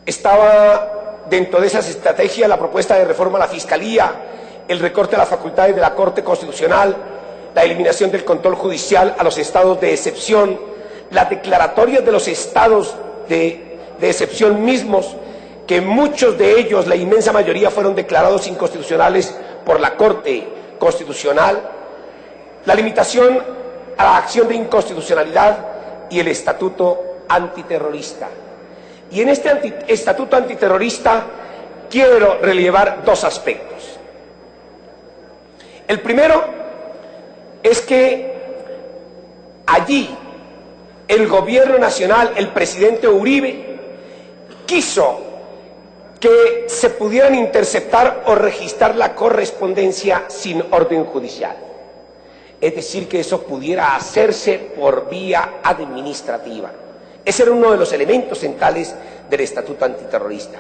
Estaba dentro de esas estrategias la propuesta de reforma a la Fiscalía, el recorte de las facultades de la Corte Constitucional, la eliminación del control judicial a los estados de excepción, las declaratorias de los estados de excepción mismos, que muchos de ellos, la inmensa mayoría, fueron declarados inconstitucionales por la Corte Constitucional, la limitación a la acción de inconstitucionalidad y el estatuto antiterrorista. Y en este estatuto antiterrorista quiero relevar dos aspectos. El primero es que allí el gobierno nacional, el presidente Uribe, quiso que se pudieran interceptar o registrar la correspondencia sin orden judicial. Es decir, que eso pudiera hacerse por vía administrativa. Ese era uno de los elementos centrales del Estatuto Antiterrorista.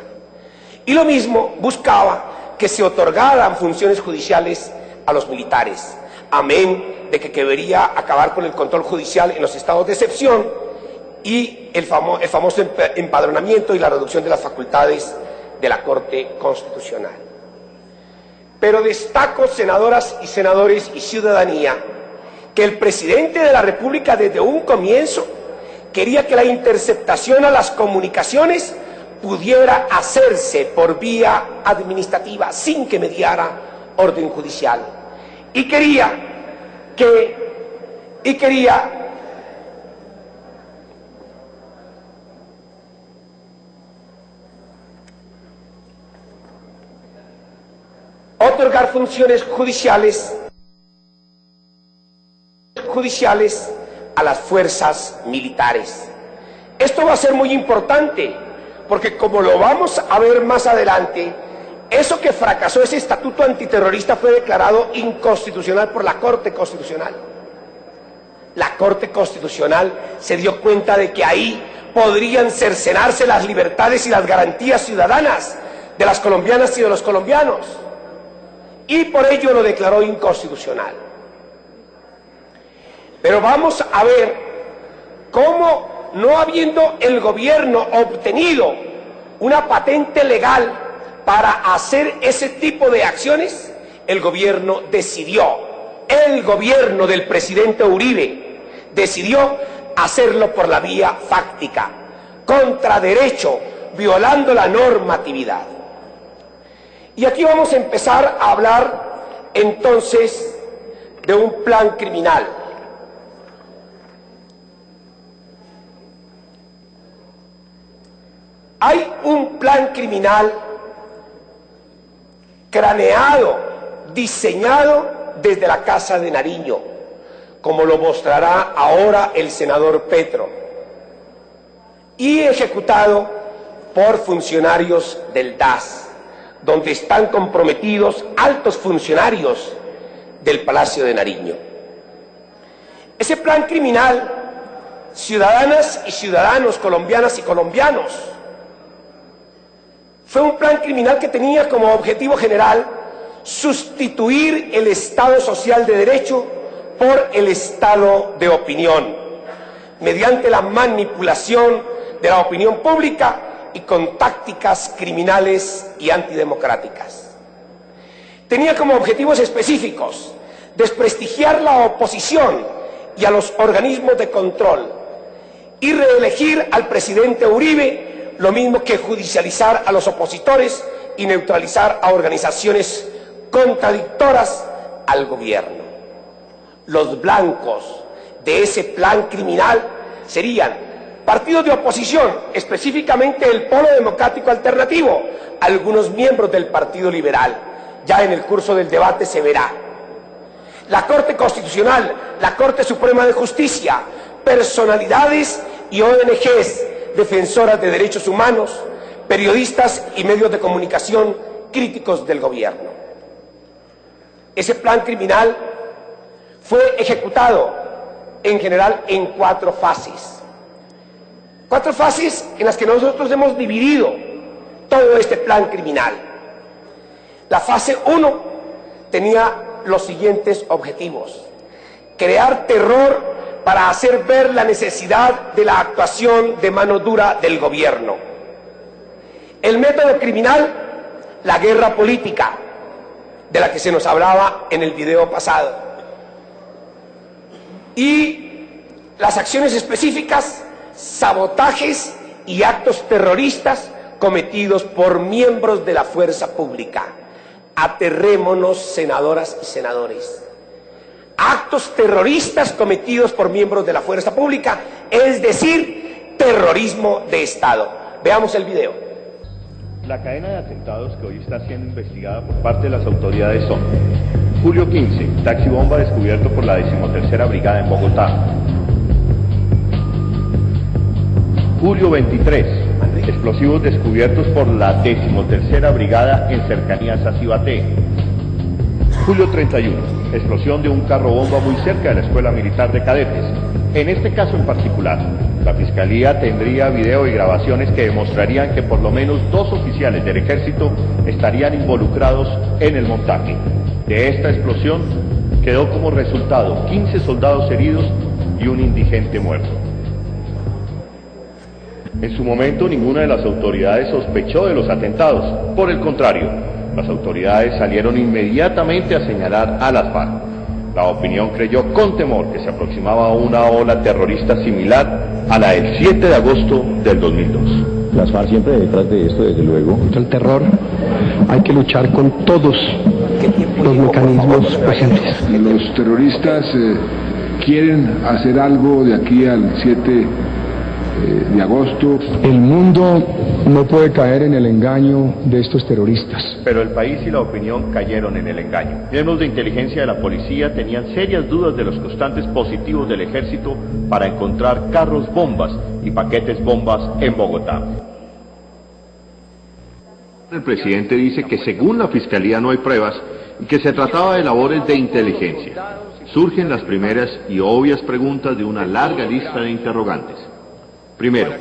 Y lo mismo buscaba que se otorgaran funciones judiciales a los militares, amén de que debería acabar con el control judicial en los estados de excepción y el famoso empadronamiento y la reducción de las facultades de la Corte Constitucional. Pero destaco, senadoras y senadores y ciudadanía, que el presidente de la República desde un comienzo quería que la interceptación a las comunicaciones pudiera hacerse por vía administrativa, sin que mediara orden judicial. Y quería otorgar funciones judiciales a las fuerzas militares. Esto va a ser muy importante, porque como lo vamos a ver más adelante, eso que fracasó, ese estatuto antiterrorista, fue declarado inconstitucional por la Corte Constitucional. La Corte Constitucional se dio cuenta de que ahí podrían cercenarse las libertades y las garantías ciudadanas de las colombianas y de los colombianos, y por ello lo declaró inconstitucional. Pero vamos a ver cómo, no habiendo el gobierno obtenido una patente legal para hacer ese tipo de acciones, el gobierno del presidente Uribe decidió hacerlo por la vía fáctica, contra derecho, violando la normatividad. Y aquí vamos a empezar a hablar entonces de un plan criminal. Hay un plan criminal craneado, diseñado desde la Casa de Nariño, como lo mostrará ahora el senador Petro, y ejecutado por funcionarios del DAS, donde están comprometidos altos funcionarios del Palacio de Nariño. Ese plan criminal, ciudadanas y ciudadanos, colombianas y colombianos, fue un plan criminal que tenía como objetivo general sustituir el Estado social de derecho por el Estado de opinión, mediante la manipulación de la opinión pública y con tácticas criminales y antidemocráticas. Tenía como objetivos específicos desprestigiar la oposición y a los organismos de control y reelegir al presidente Uribe, lo mismo que judicializar a los opositores y neutralizar a organizaciones contradictoras al gobierno. Los blancos de ese plan criminal serían partidos de oposición, específicamente el Polo Democrático Alternativo, algunos miembros del Partido Liberal. Ya en el curso del debate se verá. La Corte Constitucional, la Corte Suprema de Justicia, personalidades y ONGs defensoras de derechos humanos, periodistas y medios de comunicación críticos del gobierno. Ese plan criminal fue ejecutado en general en 4 fases. 4 fases en las que nosotros hemos dividido todo este plan criminal. La fase 1 tenía los siguientes objetivos: crear terror para hacer ver la necesidad de la actuación de mano dura del gobierno, El método criminal, la guerra política, de la que se nos hablaba en el video pasado. Y las acciones específicas, sabotajes y actos terroristas cometidos por miembros de la fuerza pública. Aterrémonos, senadoras y senadores. Actos terroristas cometidos por miembros de la fuerza pública, es decir, terrorismo de Estado. Veamos el video. La cadena de atentados que hoy está siendo investigada por parte de las autoridades son: julio 15, taxi bomba descubierto por la 13ª Brigada en Bogotá. Julio 23, explosivos descubiertos por la 13ª Brigada en cercanías a Cibaté. Julio 31, explosión de un carro bomba muy cerca de la Escuela Militar de Cadetes. En este caso en particular, la Fiscalía tendría video y grabaciones que demostrarían que por lo menos 2 oficiales del Ejército estarían involucrados en el montaje. De esta explosión quedó como resultado 15 soldados heridos y un indigente muerto. En su momento, ninguna de las autoridades sospechó de los atentados. Por el contrario, las autoridades salieron inmediatamente a señalar a las FARC. La opinión creyó con temor que se aproximaba una ola terrorista similar a la del 7 de agosto del 2002. Las FARC siempre detrás de esto, desde luego. Contra el terror hay que luchar con todos los mecanismos presentes. Los terroristas quieren hacer algo de aquí al 7 de agosto. El mundo no puede caer en el engaño de estos terroristas. Pero el país y la opinión cayeron en el engaño. Miembros de inteligencia de la policía tenían serias dudas de los constantes positivos del Ejército para encontrar carros bombas y paquetes bombas en Bogotá. El presidente dice que según la Fiscalía no hay pruebas y que se trataba de labores de inteligencia. Surgen las primeras y obvias preguntas de una larga lista de interrogantes. Primero,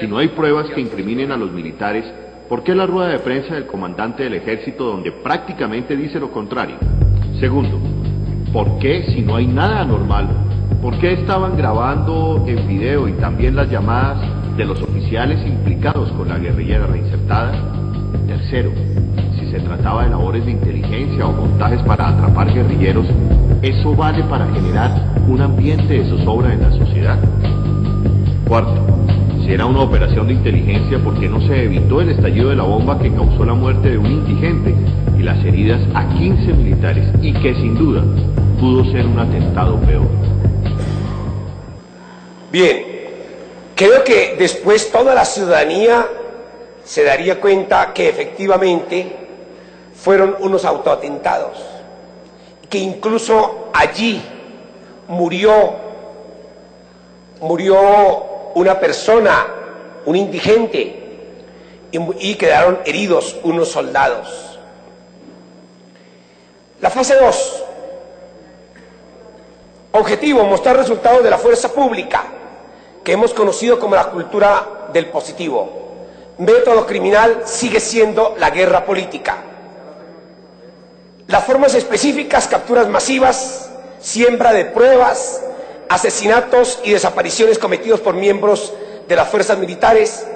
si no hay pruebas que incriminen a los militares, ¿por qué la rueda de prensa del comandante del Ejército donde prácticamente dice lo contrario? Segundo, ¿por qué, si no hay nada anormal, por qué estaban grabando en video y también las llamadas de los oficiales implicados con la guerrillera reinsertada? Tercero, si se trataba de labores de inteligencia o montajes para atrapar guerrilleros, ¿eso vale para generar un ambiente de zozobra en la sociedad? Cuarto, si era una operación de inteligencia, ¿por qué no se evitó el estallido de la bomba que causó la muerte de un indigente y las heridas a 15 militares y que sin duda pudo ser un atentado peor? Bien, creo que después toda la ciudadanía se daría cuenta que efectivamente fueron unos autoatentados, que incluso allí murió una persona, un indigente, y quedaron heridos unos soldados. La fase 2. Objetivo: mostrar resultados de la fuerza pública, que hemos conocido como la cultura del positivo. Método criminal sigue siendo la guerra política. Las formas específicas: capturas masivas, siembra de pruebas, asesinatos y desapariciones cometidos por miembros de las fuerzas militares,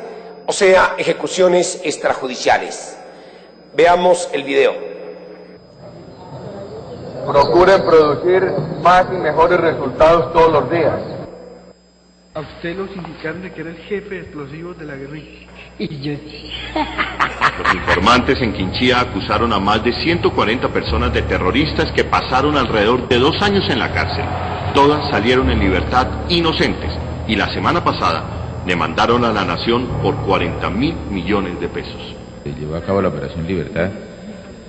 o sea, ejecuciones extrajudiciales. Veamos el video. Procuren producir más y mejores resultados todos los días. A usted los indicaron de que era el jefe de explosivos de la guerrilla. Y yo... Los informantes en Quinchía acusaron a más de 140 personas de terroristas que pasaron alrededor de 2 años en la cárcel. Todas salieron en libertad inocentes y la semana pasada demandaron a la nación por 40.000 millones de pesos. Se llevó a cabo la Operación Libertad,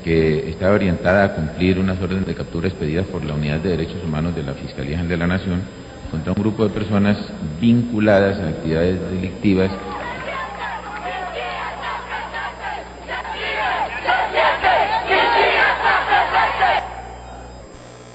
que estaba orientada a cumplir unas órdenes de captura expedidas por la Unidad de Derechos Humanos de la Fiscalía General de la Nación contra un grupo de personas vinculadas a actividades delictivas